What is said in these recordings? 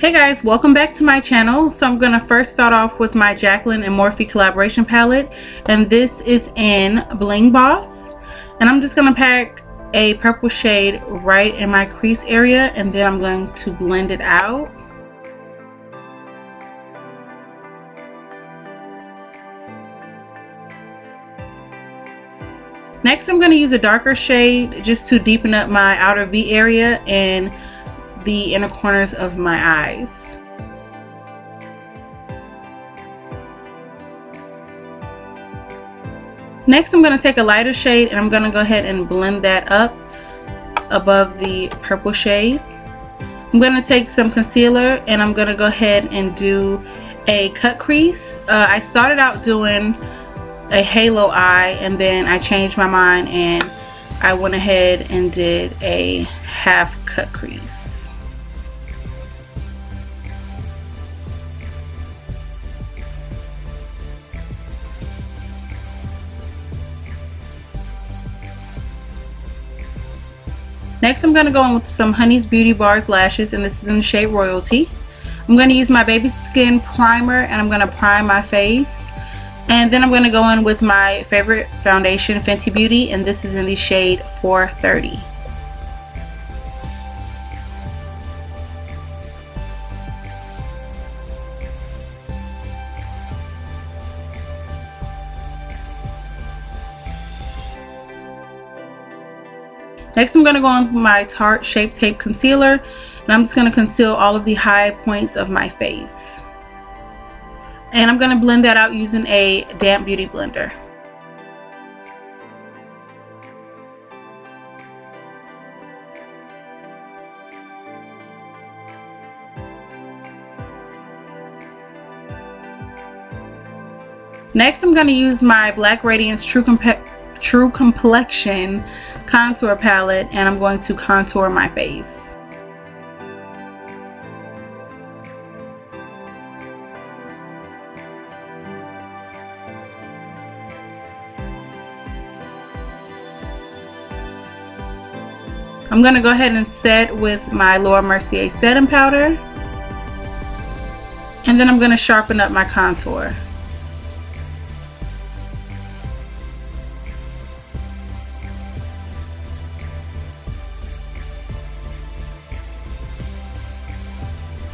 Hey guys, welcome back to my channel. So I'm gonna first start off with my Jaclyn and Morphe collaboration palette, and this is in Bling Boss. And I'm just gonna pack a purple shade right in my crease area, and then I'm going to blend it out. Next, I'm gonna use a darker shade just to deepen up my outer V area and the inner corners of my eyes. Next, I'm going to take a lighter shade and I'm going to go ahead and blend that up above the purple shade. I'm going to take some concealer and I'm going to go ahead and do a cut crease. I started out doing a halo eye, and then I changed my mind and I went ahead and did a half cut crease. Next, I'm going to go in with some Honey's Beauty Bars lashes, and this is in the shade Royalty. I'm going to use my Baby Skin primer and I'm going to prime my face. And then I'm going to go in with my favorite foundation, Fenty Beauty, and this is in the shade 430. Next, I'm going to go on with my Tarte Shape Tape Concealer, and I'm just going to conceal all of the high points of my face. And I'm going to blend that out using a damp beauty blender. Next, I'm going to use my Black Radiance True Complexion contour palette, and I'm going to contour my face. I'm going to go ahead and set with my Laura Mercier setting powder, and then I'm going to sharpen up my contour.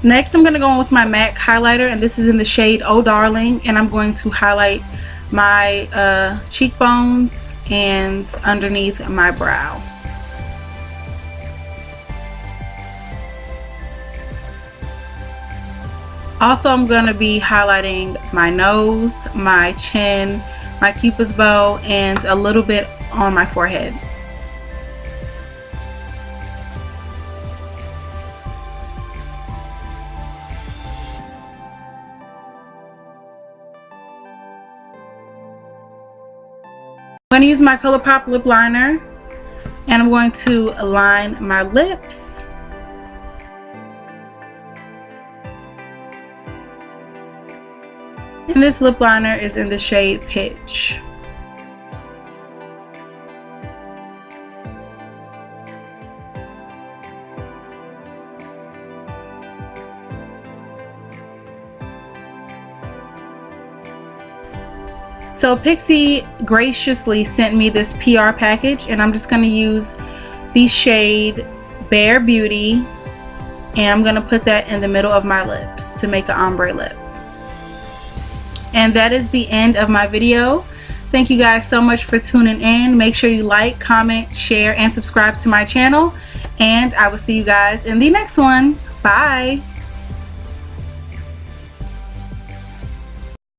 Next, I'm going to go in with my MAC highlighter, and this is in the shade Oh Darling, and I'm going to highlight my cheekbones and underneath my brow. Also, I'm going to be highlighting my nose, my chin, my cupid's bow, and a little bit on my forehead. I'm going to use my ColourPop lip liner, and I'm going to line my lips. And this lip liner is in the shade Pitch. So Pixie graciously sent me this PR package, and I'm just going to use the shade Bare Beauty, and I'm going to put that in the middle of my lips to make an ombre lip. And that is the end of my video. Thank you guys so much for tuning in. Make sure you like, comment, share, and subscribe to my channel, and I will see you guys in the next one. Bye!